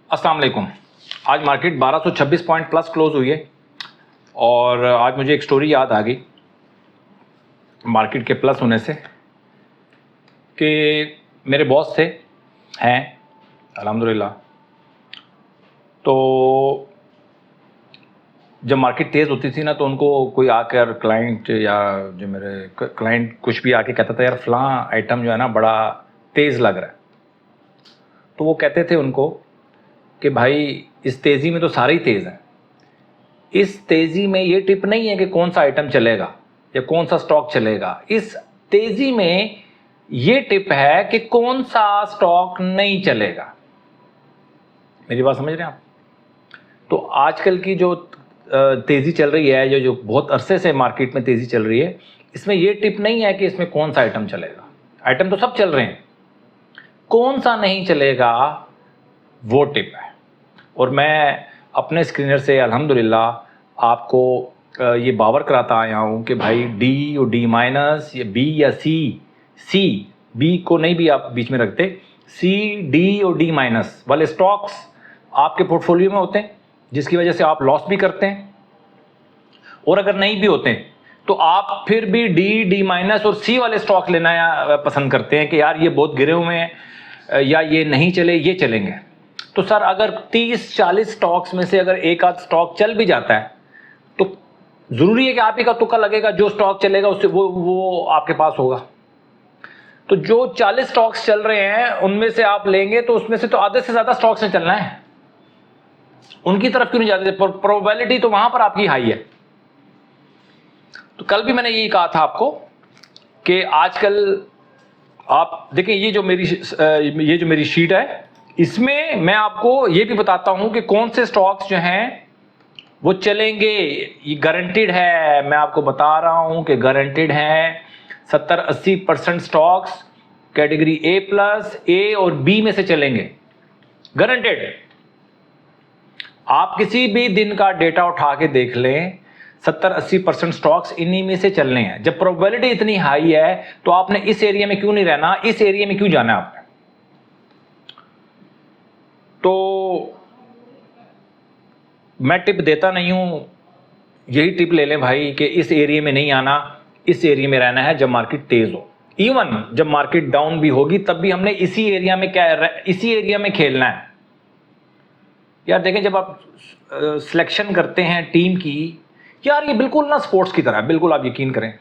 अस्सलाम वालेकुम। आज मार्केट 1226 पॉइंट प्लस क्लोज हुई है और आज मुझे एक स्टोरी याद आ गई मार्केट के प्लस होने से कि मेरे बॉस थे हैं अल्हम्दुलिल्लाह। तो जब मार्केट तेज़ होती थी ना तो उनको कोई आकर क्लाइंट या जो मेरे क्लाइंट कुछ भी आके कहता था यार फ़लाँ आइटम जो है ना बड़ा तेज़ लग रहा है, तो वो कहते थे उनको कि भाई इस तेज़ी में तो सारे ही तेज़ हैं। इस तेज़ी में ये टिप नहीं है कि कौन सा आइटम चलेगा या कौन सा स्टॉक चलेगा। इस तेज़ी में ये टिप है कि कौन सा स्टॉक नहीं चलेगा। मेरी बात समझ रहे हैं आप? तो आजकल की जो तेज़ी चल रही है, जो बहुत अरसे से मार्केट में तेज़ी चल रही है, इसमें ये टिप नहीं है कि इसमें कौन सा आइटम चलेगा। आइटम तो सब चल रहे हैं, कौन सा नहीं चलेगा वो टिप है। और मैं अपने स्क्रीनर से अल्हम्दुलिल्लाह आपको ये बावर कराता आया हूँ कि भाई डी और डी माइनस या बी या सी बी को नहीं भी आप बीच में रखते, सी डी और डी माइनस वाले स्टॉक्स आपके पोर्टफोलियो में होते हैं, जिसकी वजह से आप लॉस भी करते हैं। और अगर नहीं भी होते तो आप फिर भी डी माइनस और सी वाले स्टॉक लेना पसंद करते हैं कि यार ये बहुत गिरे हुए हैं या ये नहीं चले, ये चलेंगे। तो सर अगर 30-40 स्टॉक्स में से अगर एक आध स्टॉक चल भी जाता है तो ज़रूरी है कि आप ही का तुक्का लगेगा, जो स्टॉक चलेगा उससे वो आपके पास होगा। तो जो 40 स्टॉक्स चल रहे हैं उनमें से आप लेंगे तो उसमें से तो आधे से ज़्यादा स्टॉक्स में चलना है, उनकी तरफ क्यों नहीं जाते? प्रोबेबिलिटी तो वहां पर आपकी हाई है। तो कल भी मैंने यही कहा था आपको कि आजकल आप देखें ये जो मेरी शीट है, इसमें मैं आपको ये भी बताता हूं कि कौन से स्टॉक्स जो हैं वो चलेंगे। ये गारंटीड है, मैं आपको बता रहा हूं कि गारंटीड है। 70-80% स्टॉक्स कैटेगरी ए प्लस, ए और बी में से चलेंगे, गारंटेड। आप किसी भी दिन का डेटा उठा के देख लें, 70-80% स्टॉक्स इन्हीं में से चलने हैं। जब प्रोबेबिलिटी इतनी हाई है तो आपने इस एरिया में क्यों नहीं रहना, इस एरिया में क्यों जाना है आपने? तो मैं टिप देता नहीं हूं, यही टिप ले लें भाई कि इस एरिया में नहीं आना, इस एरिया में रहना है जब मार्केट तेज हो। इवन जब मार्केट डाउन भी होगी तब भी हमने इसी एरिया में खेलना है। यार देखें, जब आप सिलेक्शन करते हैं टीम की, यार ये बिल्कुल ना स्पोर्ट्स की तरह है, बिल्कुल आप यकीन करें।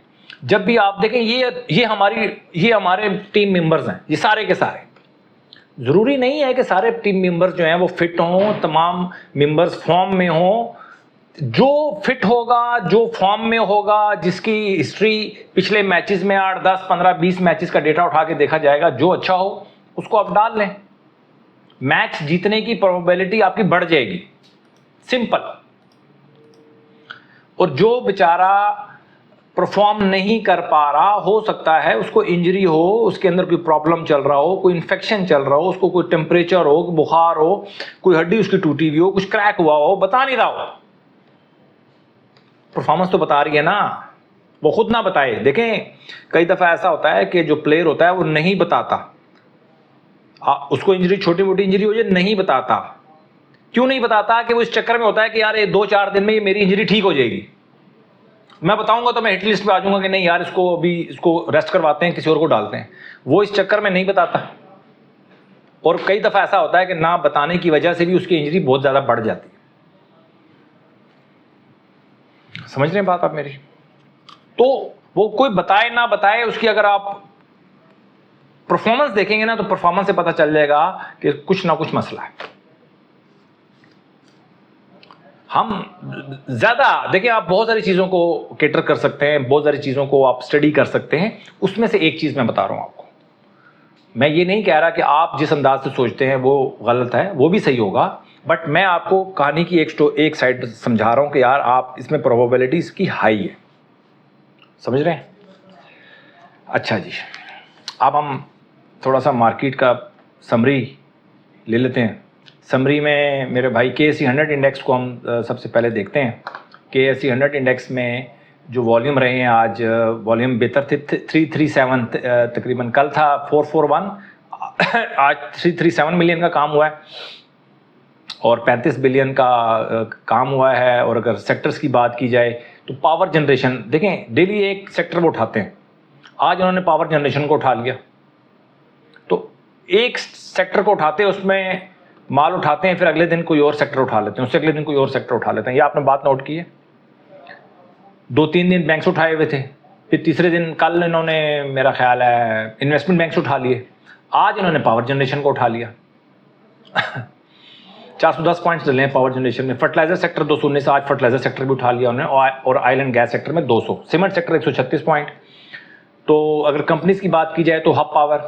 जब भी आप देखें ये हमारे टीम मेंबर्स हैं, ये सारे के सारे। ज़रूरी नहीं है कि सारे टीम मेंबर्स जो हैं वो फिट हों, तमाम मेंबर्स फॉर्म में हों। जो फिट होगा, जो फॉर्म में होगा, जिसकी हिस्ट्री पिछले मैचेस में 8, 10, 15, 20 मैचेस का डेटा उठा के देखा जाएगा, जो अच्छा हो उसको आप डाल लें। मैच जीतने की प्रोबेबिलिटी आपकी बढ़ जाएगी, सिंपल। और जो बेचारा परफॉर्म नहीं कर पा रहा, हो सकता है उसको इंजरी हो, उसके अंदर कोई प्रॉब्लम चल रहा हो, कोई इन्फेक्शन चल रहा हो, उसको कोई टेम्परेचर हो, बुखार हो, कोई हड्डी उसकी टूटी हुई हो, कुछ क्रैक हुआ हो, बता नहीं रहा हो। परफॉर्मेंस तो बता रही है ना, वो खुद ना बताए। देखें, कई दफा ऐसा होता है कि जो प्लेयर होता है वो नहीं बताता, उसको इंजरी, छोटी मोटी इंजरी हो जाए, नहीं बताता। क्यों नहीं बताता? कि वो इस चक्कर में होता है कि यार ये 2-4 दिन में ये मेरी इंजरी ठीक हो जाएगी, मैं बताऊंगा तो मैं हिट लिस्ट पे आ जाऊंगा कि नहीं यार इसको रेस्ट करवाते हैं, किसी और को डालते हैं। वो इस चक्कर में नहीं बताता। और कई दफा ऐसा होता है कि ना बताने की वजह से भी उसकी इंजरी बहुत ज्यादा बढ़ जाती है। समझ रहे हैं बात आप मेरी? तो वो कोई बताए ना बताए, उसकी अगर आप परफॉर्मेंस देखेंगे ना तो परफॉर्मेंस से पता चल जाएगा कि कुछ ना कुछ मसला है। हम ज्यादा देखिए, आप बहुत सारी चीजों को केटर कर सकते हैं, बहुत सारी चीजों को आप स्टडी कर सकते हैं। उसमें से एक चीज मैं बता रहा हूं आपको। मैं ये नहीं कह रहा कि आप जिस अंदाज से सोचते हैं वो गलत है, वो भी सही होगा, बट मैं आपको कहानी की एक साइड समझा रहा हूं कि यार आप इसमें प्रोबेबिलिटी इसकी हाई है। समझ रहे हैं? अच्छा जी, अब हम थोड़ा सा मार्केट का समरी ले लेते हैं। समरी में मेरे भाई KSE 100 इंडेक्स को हम सबसे पहले देखते हैं। KSE 100 इंडेक्स में जो वॉल्यूम रहे हैं, आज वॉल्यूम बेहतर थे, 337 तकरीबन। कल था 441, आज 337 मिलियन का काम हुआ है। और 35 बिलियन का काम हुआ है। और अगर सेक्टर्स की बात की जाए तो पावर जनरेशन देखें, डेली एक सेक्टर वो उठाते हैं। आज उन्होंने पावर जनरेशन को उठा लिया, तो एक सेक्टर को उठाते हैं, उसमें माल उठाते हैं, फिर अगले दिन कोई और सेक्टर उठा लेते हैं, उससे अगले दिन कोई और सेक्टर उठा लेते हैं। ये आपने बात नोट की है। 2-3 दिन बैंक्स उठाए हुए थे, फिर तीसरे दिन कल इन्होंने मेरा ख्याल है इन्वेस्टमेंट बैंक्स उठा लिए, आज इन्होंने पावर जनरेशन को उठा लिया। 410 पॉइंट्स डले हैं पावर जनरेशन में। फर्टिलाइजर सेक्टर 219, आज फर्टिलाइजर सेक्टर भी उठा लिया उन्होंने, और ऑयल एंड गैस सेक्टर में 200, सीमेंट सेक्टर 136 पॉइंट। तो अगर कंपनीज की बात की जाए तो हब पावर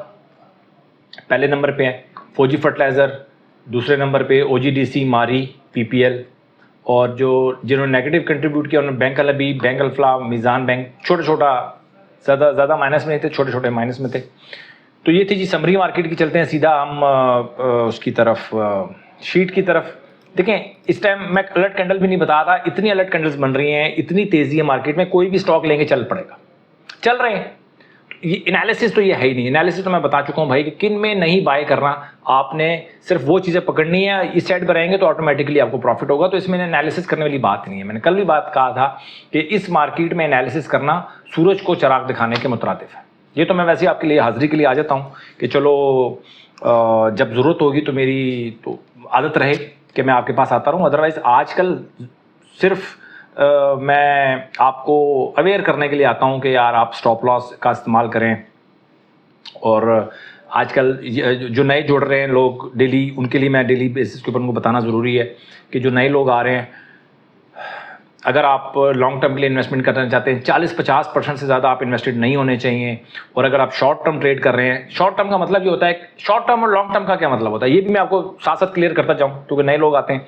पहले नंबर पे है, फौजी फर्टिलाइजर दूसरे नंबर पे, ओजीडीसी, मारी, पीपीएल। और जो जिन्होंने नेगेटिव कंट्रीब्यूट किया उन्होंने बैंक अलबी, बैंक अल्फला, मीज़ान बैंक, छोटा ज़्यादा माइनस में नहीं थे, छोटे माइनस में थे। तो ये थी जी समरी मार्केट की। चलते हैं सीधा हम उसकी तरफ, शीट की तरफ। देखें, इस टाइम मैं अलर्ट कैंडल भी नहीं बता रहा, इतनी अलर्ट कैंडल्स बन रही हैं, इतनी तेज़ी है मार्केट में, कोई भी स्टॉक लेंगे चल पड़ेगा, चल रहे हैं। ये एनालिसिस तो ये है ही नहीं। एनालिसिस तो मैं बता चुका हूँ भाई कि किन में नहीं बाय करना, आपने सिर्फ वो चीज़ें पकड़नी है, इस साइड पर रहेंगे तो ऑटोमेटिकली आपको प्रॉफिट होगा। तो इसमें एनालिसिस करने वाली बात नहीं है। मैंने कल भी बात कहा था कि इस मार्केट में एनालिसिस करना सूरज को चराग दिखाने के मुतरादिफ है। ये तो मैं वैसे ही आपके लिए हाजिरी के लिए आ जाता हूँ कि चलो जब ज़रूरत होगी तो मेरी तो आदत रहे कि मैं आपके पास आता रहूँ। अदरवाइज़ आजकल सिर्फ मैं आपको अवेयर करने के लिए आता हूं कि यार आप स्टॉप लॉस का इस्तेमाल करें। और आजकल जो नए जुड़ रहे हैं लोग डेली, उनके लिए मैं डेली बेसिस के ऊपर उनको बताना ज़रूरी है कि जो नए लोग आ रहे हैं, अगर आप लॉन्ग टर्म के लिए इन्वेस्टमेंट करना चाहते हैं 40-50% से ज़्यादा आप इन्वेस्टेड नहीं होने चाहिए। और अगर आप शॉर्ट टर्म ट्रेड कर रहे हैं, शॉर्ट टर्म का मतलब ये होता है, शॉर्ट टर्म और लॉन्ग टर्म का क्या मतलब होता है ये भी मैं आपको साथ साथ क्लियर करता जाऊँ क्योंकि नए लोग आते हैं।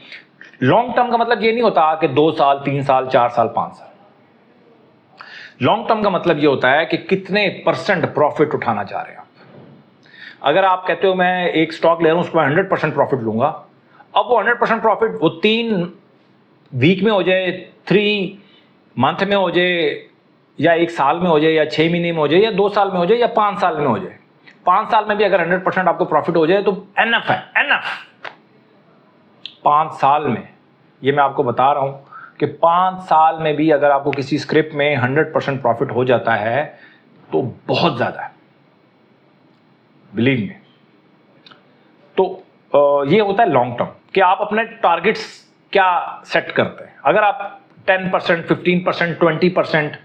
लॉन्ग टर्म का मतलब ये नहीं होता कि 2 साल, 3 साल, 4 साल, 5 साल। लॉन्ग टर्म का मतलब ये होता है कि कितने परसेंट प्रॉफिट उठाना चाह रहे हैं आप। अगर आप कहते हो मैं एक स्टॉक ले रहा हूं उसमें 100% प्रॉफिट लूंगा, अब वो 100% प्रॉफिट वो 3 वीक में हो जाए, 3 मंथ में हो जाए, या 1 साल में हो जाए, या 6 महीने में हो जाए, या 2 साल में हो जाए, या 5 साल में हो जाए, 5 साल में भी अगर 100% आपको प्रॉफिट हो जाए तो एनफ है, एनफ। 5 साल में, ये मैं आपको बता रहा हूं कि 5 साल में भी अगर आपको किसी स्क्रिप्ट में 100% प्रॉफिट हो जाता है तो बहुत ज़्यादा है, बिलीव में। तो ये होता है लॉन्ग टर्म कि आप अपने टारगेट्स क्या सेट करते हैं। अगर आप 10%, 15%, 20%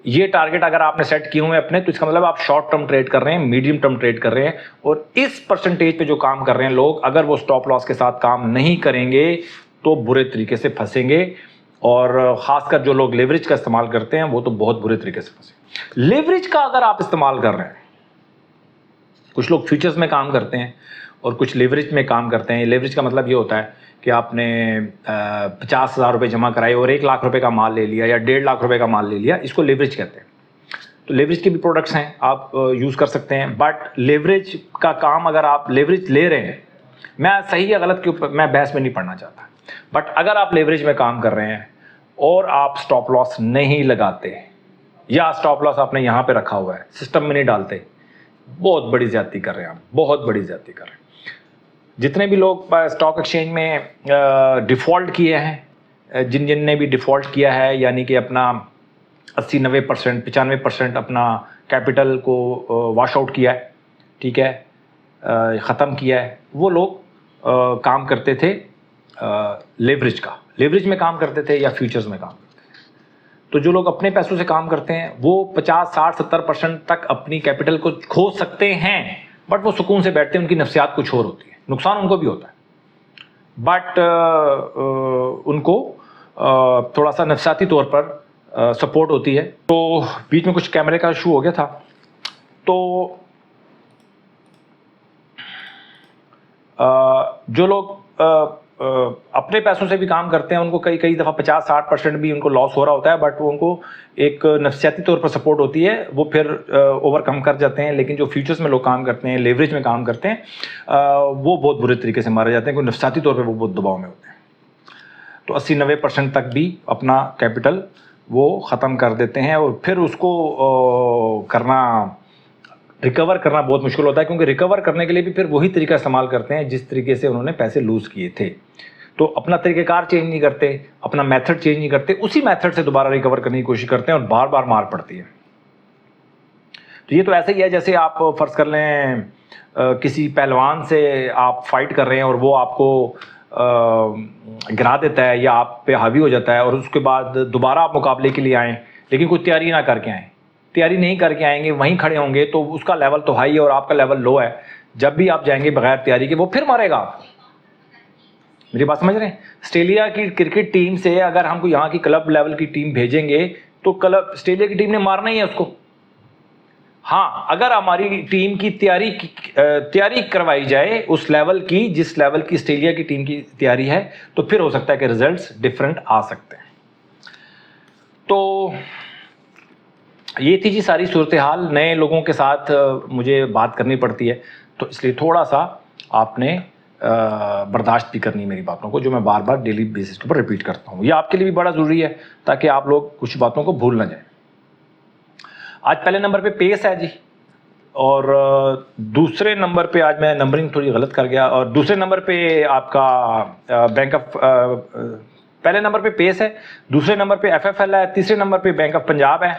ये टारगेट अगर आपने सेट किए हुए अपने, तो इसका मतलब आप शॉर्ट टर्म ट्रेड कर रहे हैं, मीडियम टर्म ट्रेड कर रहे हैं। और इस परसेंटेज पे जो काम कर रहे हैं लोग, अगर वो स्टॉप लॉस के साथ काम नहीं करेंगे तो बुरे तरीके से फंसेंगे। और खासकर जो लोग लेवरेज का इस्तेमाल करते हैं वो तो बहुत बुरे तरीके से फंसे। लेवरेज का अगर आप इस्तेमाल कर रहे हैं, कुछ लोग फ्यूचर्स में काम करते हैं और कुछ लेवरेज में काम करते हैं। लेवरेज का मतलब ये होता है कि आपने 50,000 रुपये जमा कराए और 1 लाख रुपए का माल ले लिया या 1.5 लाख रुपए का माल ले लिया, इसको लेवरेज कहते हैं। तो लेवरेज के भी प्रोडक्ट्स हैं, आप यूज़ कर सकते हैं। बट लेवरेज का काम, अगर आप लेवरेज ले रहे हैं, मैं सही या गलत के ऊपर मैं बहस में नहीं पढ़ना चाहता, बट अगर आप लेवरेज में काम कर रहे हैं और आप स्टॉप लॉस नहीं लगाते या स्टॉप लॉस आपने यहाँ पे रखा हुआ है, सिस्टम में नहीं डालते, बहुत बड़ी ज्यादती कर रहे हैं आप, बहुत बड़ी ज्यादती कर रहे हैं। जितने भी लोग स्टॉक एक्सचेंज में डिफ़ॉल्ट किए हैं, जिन ने भी डिफ़ॉल्ट किया है, यानी कि अपना 80-90%, 95% अपना कैपिटल को वॉश आउट किया है, ठीक है, ख़त्म किया है, वो लोग काम करते थे लेवरेज में काम करते थे या फ्यूचर्स में काम करते थे। तो जो लोग अपने पैसों से काम करते हैं वो 50, 60, 70% तक अपनी कैपिटल को खो सकते हैं, बट वो सुकून से बैठते हैं, उनकी नफ्सियात कुछ और होती है, नुकसान उनको भी होता है, बट उनको थोड़ा सा नफ्सियाती तौर पर सपोर्ट होती है। तो बीच में कुछ कैमरे का इशू हो गया था, तो जो लोग अपने पैसों से भी काम करते हैं उनको कई दफ़ा 50-60% भी उनको लॉस हो रहा होता है, बट वो उनको एक नफ्सियाती तौर पर सपोर्ट होती है, वो फिर ओवरकम कर जाते हैं। लेकिन जो फ्यूचर्स में लोग काम करते हैं, लेवरेज में काम करते हैं, वो बहुत बुरे तरीके से मारे जाते हैं, क्योंकि नफ्सियाती तौर पर वो बहुत दबाव में होते हैं। तो 80-90% तक भी अपना कैपिटल वो ख़त्म कर देते हैं और फिर उसको करना रिकवर करना बहुत मुश्किल होता है, क्योंकि रिकवर करने के लिए भी फिर वही तरीका इस्तेमाल करते हैं जिस तरीके से उन्होंने पैसे लूज़ किए थे। तो अपना तरीक़ेकार चेंज नहीं करते, अपना मेथड चेंज नहीं करते, उसी मेथड से दोबारा रिकवर करने की कोशिश करते हैं और बार बार मार पड़ती है। तो ये तो ऐसा ही है जैसे आप फ़र्ज़ कर लें किसी पहलवान से आप फाइट कर रहे हैं और वो आपको गिरा देता है या आप पे हावी हो जाता है, और उसके बाद दोबारा आप मुकाबले के लिए आएँ लेकिन कोई तैयारी ना करके आएँ, तैयारी नहीं करके आएंगे, वहीं खड़े होंगे, तो उसका लेवल तो हाई है और आपका लेवल लो है। जब भी आप जाएंगे बगैर तैयारी के, वो फिर मारेगा आपको। मेरी बात समझ रहे हैं? ऑस्ट्रेलिया की क्रिकेट टीम से अगर हमको यहाँ की क्लब लेवल की टीम भेजेंगे तो क्लब ऑस्ट्रेलिया की टीम ने मारना ही है उसको। हाँ, अगर हमारी टीम की तैयारी करवाई जाए उस लेवल की जिस लेवल की ऑस्ट्रेलिया की टीम की तैयारी है, तो फिर हो सकता है कि रिजल्ट्स डिफरेंट आ सकते हैं। तो ये थी जी सारी सूरत हाल। नए लोगों के साथ मुझे बात करनी पड़ती है, तो इसलिए थोड़ा सा आपने बर्दाश्त भी करनी मेरी बातों को, जो मैं बार बार डेली बेसिस के ऊपर रिपीट करता हूँ। ये आपके लिए भी बड़ा ज़रूरी है ताकि आप लोग कुछ बातों को भूल ना जाएं। आज पहले नंबर पे पेस है जी, और दूसरे नंबर पे आज मैं नंबरिंग थोड़ी गलत कर गया, और दूसरे नंबर पे आपका बैंक ऑफ पहले नंबर पे पेस है, दूसरे नंबर पे एफएफएल है, तीसरे नंबर पे बैंक ऑफ पंजाब है,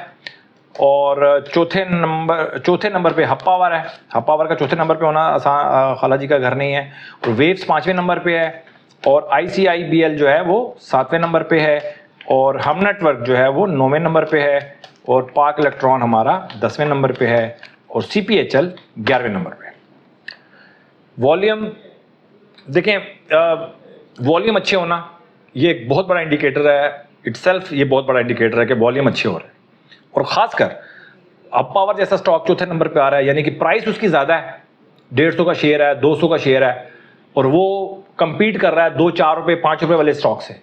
और चौथे नंबर पे हब पावर है। हब पावर का चौथे नंबर पे होना आसान, खाला जी का घर नहीं है। और वेव्स 5वें नंबर पे है, और ICIBL जो है वो 7वें नंबर पे है, और हम नेटवर्क जो है वो 9वें नंबर पे है, और पाक इलेक्ट्रॉन हमारा 10वें नंबर पे है, और CPHL 11वें नंबर पे। वॉल्यूम देखें, वॉल्यूम अच्छे होना ये एक बहुत बड़ा इंडिकेटर है इटसेल्फ, ये बहुत बड़ा इंडिकेटर है कि वॉल्यूम अच्छे हो रहे हैं। और ख़ासकर अब पावर जैसा स्टॉक चौथे नंबर पे आ रहा है, यानी कि प्राइस उसकी ज़्यादा है, 150 का शेयर है, 200 का शेयर है, और वो कंपीट कर रहा है 2, 4 रुपये, 5 रुपये वाले स्टॉक से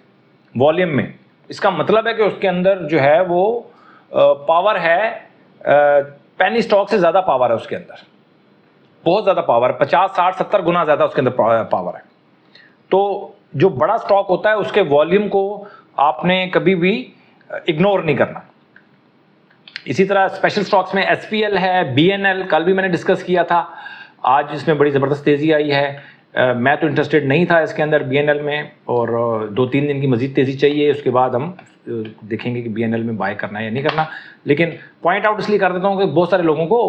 वॉल्यूम में। इसका मतलब है कि उसके अंदर जो है वो पावर है, पेनी स्टॉक से ज़्यादा पावर है उसके अंदर, बहुत ज़्यादा पावर, 50, 60, 70 गुना ज़्यादा उसके अंदर पावर है। तो जो बड़ा स्टॉक होता है उसके वॉल्यूम को आपने कभी भी इग्नोर नहीं करना। इसी तरह स्पेशल स्टॉक्स में SPL है, BNL कल भी मैंने डिस्कस किया था, आज इसमें बड़ी ज़बरदस्त तेज़ी आई है। मैं तो इंटरेस्टेड नहीं था इसके अंदर BNL में, और 2-3 दिन की मज़ीद तेज़ी चाहिए, उसके बाद हम देखेंगे कि BNL में बाय करना है या नहीं करना। लेकिन पॉइंट आउट इसलिए कर देता हूँ कि बहुत सारे लोगों को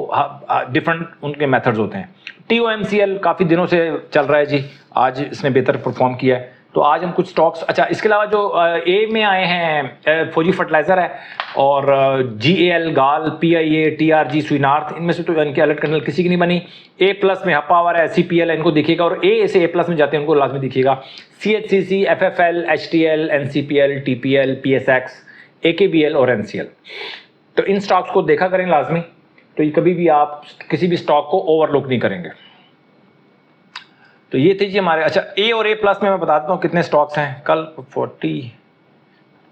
डिफरेंट उनके मेथड्स होते हैं। TOMCL काफ़ी दिनों से चल रहा है जी, आज इसने बेहतर परफॉर्म किया है, तो आज हम कुछ स्टॉक्स, अच्छा इसके अलावा जो A में आए हैं फौजी फर्टिलाइज़र है, और GAL, GAL, PIA, TRG, स्वीनार्थ, इनमें से तो इनके अलर्ट कर्नल किसी की नहीं बनी। A+ में हब पावर है, CPL इनको दिखेगा, और A से A+ में जाते हैं उनको लाजमी दिखेगा। CHCC, FFL, HTL, NCPL, TPL, PSX, AKBL और NCL। तो इन स्टॉक्स को देखा करें लाजमी, तो ये कभी भी आप किसी भी स्टॉक को ओवरलुक नहीं करेंगे। तो ये थे जी हमारे। अच्छा, A और A+ में मैं बता देता हूँ कितने स्टॉक्स हैं।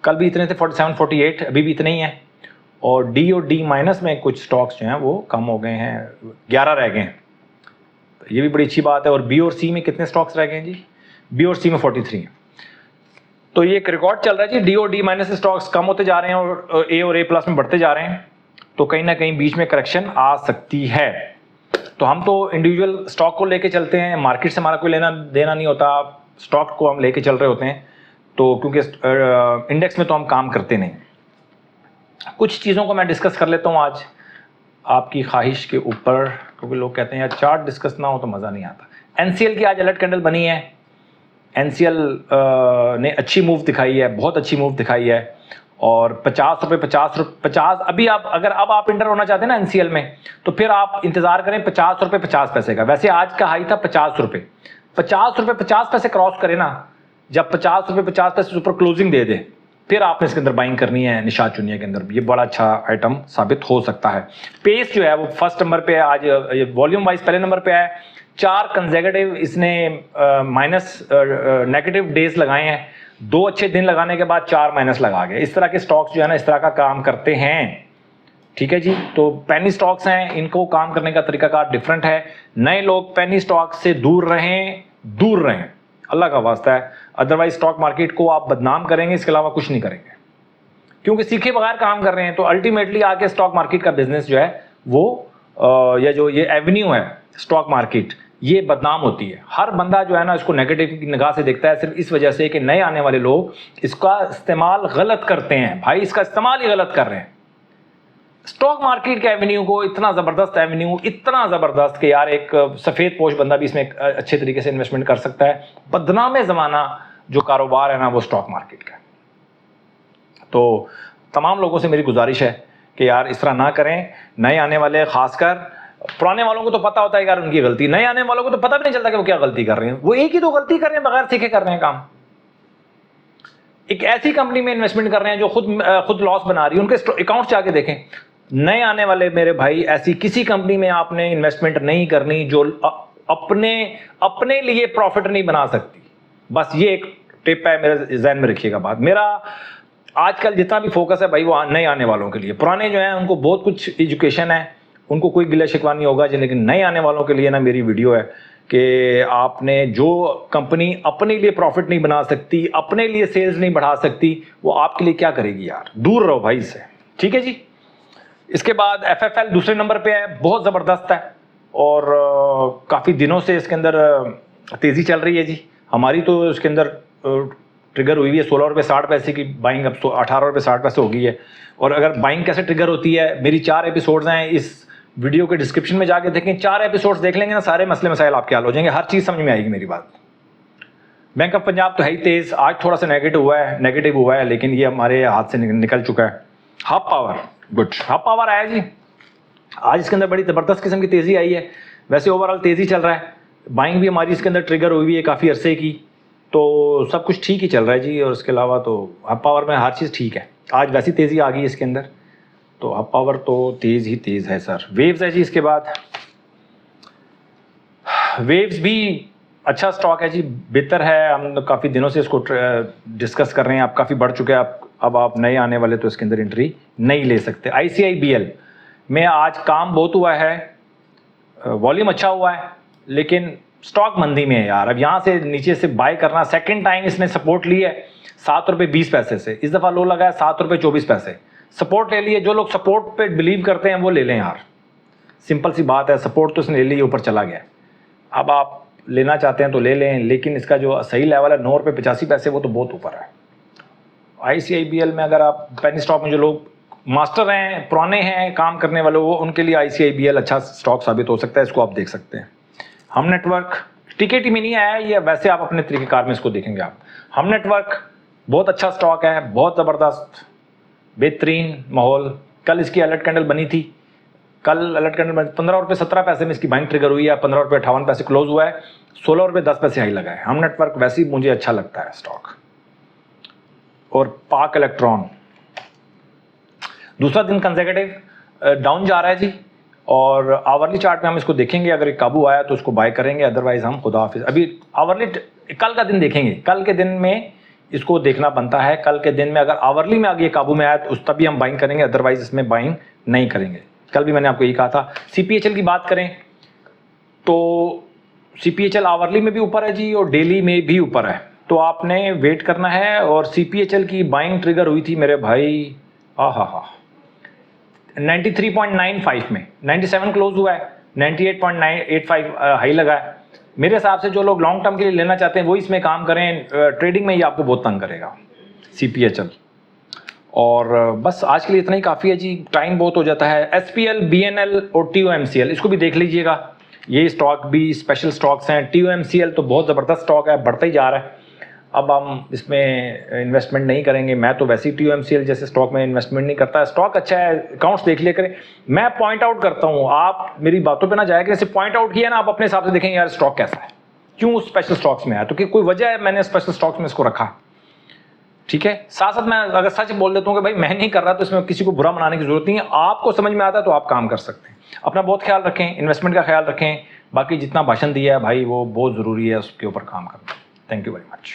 कल भी इतने थे, 47, 48, अभी भी इतने ही हैं। और D और D- में कुछ स्टॉक्स जो हैं वो कम हो गए हैं, 11 रह गए हैं, तो ये भी बड़ी अच्छी बात है। और B और C में कितने स्टॉक्स रह गए हैं जी? B और C में 43 हैं। तो ये एक रिकॉर्ड चल रहा है जी, D और D- स्टॉक्स कम होते जा रहे हैं और A और A+ में बढ़ते जा रहे हैं, तो कहीं ना कहीं बीच में करेक्शन आ सकती है। तो हम तो इंडिविजुअल स्टॉक को लेके चलते हैं, मार्केट से हमारा कोई लेना देना नहीं होता, स्टॉक को हम लेके चल रहे होते हैं, तो क्योंकि इंडेक्स में तो हम काम करते नहीं। कुछ चीज़ों को मैं डिस्कस कर लेता हूँ आज आपकी ख्वाहिश के ऊपर, क्योंकि लोग कहते हैं यार चार्ट डिस्कस ना हो तो मज़ा नहीं आता। NCL की आज अलर्ट कैंडल बनी है। NCL ने अच्छी मूव दिखाई है, बहुत अच्छी मूव दिखाई है, और 50 रुपये 50 अभी आप अगर अब आप इंटर होना चाहते हैं ना NCL में, तो फिर आप इंतजार करें 50 रुपये 50 पैसे का। वैसे आज का हाई था 50 रुपये, 50 रुपये 50 पैसे क्रॉस करे ना, जब 50 रुपये 50 पैसे ऊपर क्लोजिंग दे दे, फिर आपने इसके अंदर बाइंग करनी है निशात चुनिया के अंदर। ये बड़ा अच्छा आइटम साबित हो सकता है। पेस जो है वो फर्स्ट नंबर पे है आज, वॉल्यूम वाइज पहले नंबर पे है। 4 कंसेक्यूटिव इसने नेगेटिव डेज लगाए हैं, 2 अच्छे दिन लगाने के बाद 4 माइनस लगा गए। इस तरह के स्टॉक्स जो है ना इस तरह का काम करते हैं, ठीक है जी। तो पेनी स्टॉक्स हैं, इनको काम करने का तरीकाकार डिफरेंट है। नए लोग पेनी स्टॉक से दूर रहें, अल्लाह का वास्ता है, अदरवाइज स्टॉक मार्केट को आप बदनाम करेंगे, इसके अलावा कुछ नहीं करेंगे, क्योंकि सीखे बगैर काम कर रहे हैं। तो अल्टीमेटली आके स्टॉक मार्केट का बिजनेस जो है वो या जो ये एवेन्यू है स्टॉक मार्केट, ये बदनाम होती है। हर बंदा जो है ना इसको नेगेटिव की निगाह से देखता है, सिर्फ इस वजह से कि नए आने वाले लोग इसका इस्तेमाल गलत करते हैं। भाई इसका इस्तेमाल ही गलत कर रहे हैं। स्टॉक मार्केट के एवेन्यू को इतना ज़बरदस्त एवेन्यू, इतना ज़बरदस्त कि यार एक सफ़ेद पोश बंदा भी इसमें अच्छे तरीके से इन्वेस्टमेंट कर सकता है। बदनाम ज़माना जो कारोबार है ना वो स्टॉक मार्केट का। तो तमाम लोगों से मेरी गुजारिश है कि यार इस तरह ना करें। नए आने वाले, खासकर पुराने वालों को तो पता होता है यार उनकी गलती, नए आने वालों को तो पता भी नहीं चलता कि वो क्या गलती कर रहे हैं। वो एक ही तो गलती कर रहे हैं, बगैर सीखे कर रहे हैं काम। एक ऐसी कंपनी में इन्वेस्टमेंट कर रहे हैं जो खुद लॉस बना रही है, उनके अकाउंट जाके देखें। नए आने वाले मेरे भाई, ऐसी किसी कंपनी में आपने इन्वेस्टमेंट नहीं करनी जो अपने लिए प्रॉफिट नहीं बना सकती। बस ये एक टिप है, मेरे जहन में रखिएगा बात। मेरा आजकल जितना भी फोकस है भाई वो नए आने वालों के लिए। पुराने जो हैं उनको बहुत कुछ एजुकेशन है, उनको कोई गिला शिकवा नहीं होगा, लेकिन नए आने वालों के लिए ना मेरी वीडियो है कि आपने जो कंपनी अपने लिए प्रॉफिट नहीं बना सकती, अपने लिए सेल्स नहीं बढ़ा सकती, वो आपके लिए क्या करेगी यार। दूर रहो भाई इससे, ठीक है जी। इसके बाद FFL दूसरे नंबर पे है, बहुत ज़बरदस्त है और काफ़ी दिनों से इसके अंदर तेज़ी चल रही है जी। हमारी तो इसके अंदर ट्रिगर हुई है 16 रुपये 60 पैसे की बाइंग, अब 18 रुपये 60 पैसे हो गई है। और अगर बाइंग कैसे ट्रिगर होती है, मेरी 4 एपिसोड्स हैं, इस वीडियो के डिस्क्रिप्शन में जाके देखें। 4 एपिसोड्स देख लेंगे ना, सारे मसले मसाइल आपके हल हो जाएंगे, हर चीज़ समझ में आएगी मेरी बात। बैंक ऑफ पंजाब तो है ही तेज़, आज थोड़ा सा नेगेटिव हुआ है, लेकिन ये हमारे हाथ से निकल चुका है। Hub power, good, hub power आया जी, आज इसके अंदर बड़ी ज़बरदस्त किस्म की तेज़ी आई है। वैसे ओवरऑल तेज़ी चल रहा है, बाइंग भी हमारी इसके अंदर ट्रिगर हुई है काफ़ी अरसे की, तो सब कुछ ठीक ही चल रहा है जी। और इसके अलावा तो हब पावर में हर चीज़ ठीक है। आज वैसी तेज़ी आ गई इसके अंदर, तो हब पावर तो तेज़ ही तेज़ है सर। वेव्स है जी, इसके बाद वेव्स भी अच्छा स्टॉक है जी, बेहतर है। हम काफ़ी दिनों से इसको डिस्कस कर रहे हैं, आप काफ़ी बढ़ चुके हैं। अब आप नए आने वाले तो इसके अंदर एंट्री नहीं ले सकते। ICIBL में आज काम बहुत हुआ है, वॉल्यूम अच्छा हुआ है, लेकिन स्टॉक मंदी में है यार। अब यहाँ से नीचे से बाय करना, सेकंड टाइम इसने सपोर्ट ली है 7 रुपये 20 पैसे से, इस दफ़ा लो लगा है 7 रुपये 24 पैसे, सपोर्ट ले लिए। जो लोग सपोर्ट पे बिलीव करते हैं वो ले लें यार, सिंपल सी बात है। सपोर्ट तो इसने ले ली, ऊपर चला गया। अब आप लेना चाहते हैं तो ले लें, लेकिन इसका जो सही लेवल है 9 रुपये 85 पैसे, वो तो बहुत ऊपर है। ICIBL में अगर आप पेनी स्टॉक में जो लोग मास्टर हैं, पुराने हैं काम करने वाले, वो उनके लिए ICIBL अच्छा स्टॉक साबित हो सकता है, इसको आप देख सकते हैं। हम नेटवर्क TKT में नहीं आया है ये, वैसे आप अपने तरीक़ेकार में इसको देखेंगे आप। हम नेटवर्क बहुत अच्छा स्टॉक है, बहुत ज़बरदस्त बेहतरीन माहौल। कल इसकी अलर्ट कैंडल बनी थी, कल अलर्ट कैंडल 15 रुपये 17 पैसे में इसकी बाइंग ट्रिगर हुई है, 15 रुपये 58 पैसे क्लोज हुआ है, 16 रुपये 10 पैसे हाई लगा है। हम नेटवर्क वैसे ही मुझे अच्छा लगता है स्टॉक। और पाक इलेक्ट्रॉन दूसरा दिन कंसेक्यूटिव डाउन जा रहा है जी, और आवरली चार्ट में हम इसको देखेंगे, अगर काबू आया तो उसको बाय करेंगे, अदरवाइज हम खुदा हाफिज। अभी आवरली कल का दिन देखेंगे, कल के दिन में इसको देखना बनता है। कल के दिन में अगर आवरली में आगे काबू में आया तो उस तभी हम बाइंग करेंगे, अदरवाइज इसमें बाइंग नहीं करेंगे। कल भी मैंने आपको यही कहा था। CPHL की बात करें तो CPHL आवरली में भी ऊपर है जी, और डेली में भी ऊपर है, तो आपने वेट करना है। और CPHL की बाइंग ट्रिगर हुई थी मेरे भाई 93.95 में, 97 क्लोज हुआ है, 98.985 हाई लगा है। मेरे हिसाब से जो लोग लॉन्ग टर्म के लिए लेना चाहते हैं वो इसमें काम करें, ट्रेडिंग में ये आपको बहुत तंग करेगा CPHL। और बस आज के लिए इतना ही काफ़ी है जी, टाइम बहुत हो जाता है। SPL, BNL और TOMCL इसको भी देख लीजिएगा, ये स्टॉक भी स्पेशल स्टॉक्स हैं। TOMCL तो बहुत ज़बरदस्त स्टॉक है, बढ़ता ही जा रहा है। अब हम इसमें इन्वेस्टमेंट नहीं करेंगे, मैं तो वैसे ही TOMCL जैसे स्टॉक में इन्वेस्टमेंट नहीं करता। स्टॉक अच्छा है, अकाउंट्स देख लिया करें। मैं पॉइंट आउट करता हूँ, आप मेरी बातों पे ना जाए, जैसे पॉइंट आउट किया ना, आप अपने हिसाब से देखेंगे यार स्टॉक कैसा है, क्यों स्पेशल स्टॉक्स में आया, तो कि कोई वजह है मैंने स्पेशल स्टॉक्स में इसको रखा, ठीक है। साथ साथ मैं अगर सच बोल देता हूँ कि भाई मैं नहीं कर रहा, तो इसमें किसी को बुरा मनाने की जरूरत नहीं है। आपको समझ में आता है तो आप काम कर सकते हैं। अपना बहुत ख्याल रखें, इन्वेस्टमेंट का ख्याल रखें। बाकी जितना भाषण दिया है भाई वो बहुत ज़रूरी है, उसके ऊपर काम करना। Thank you very much.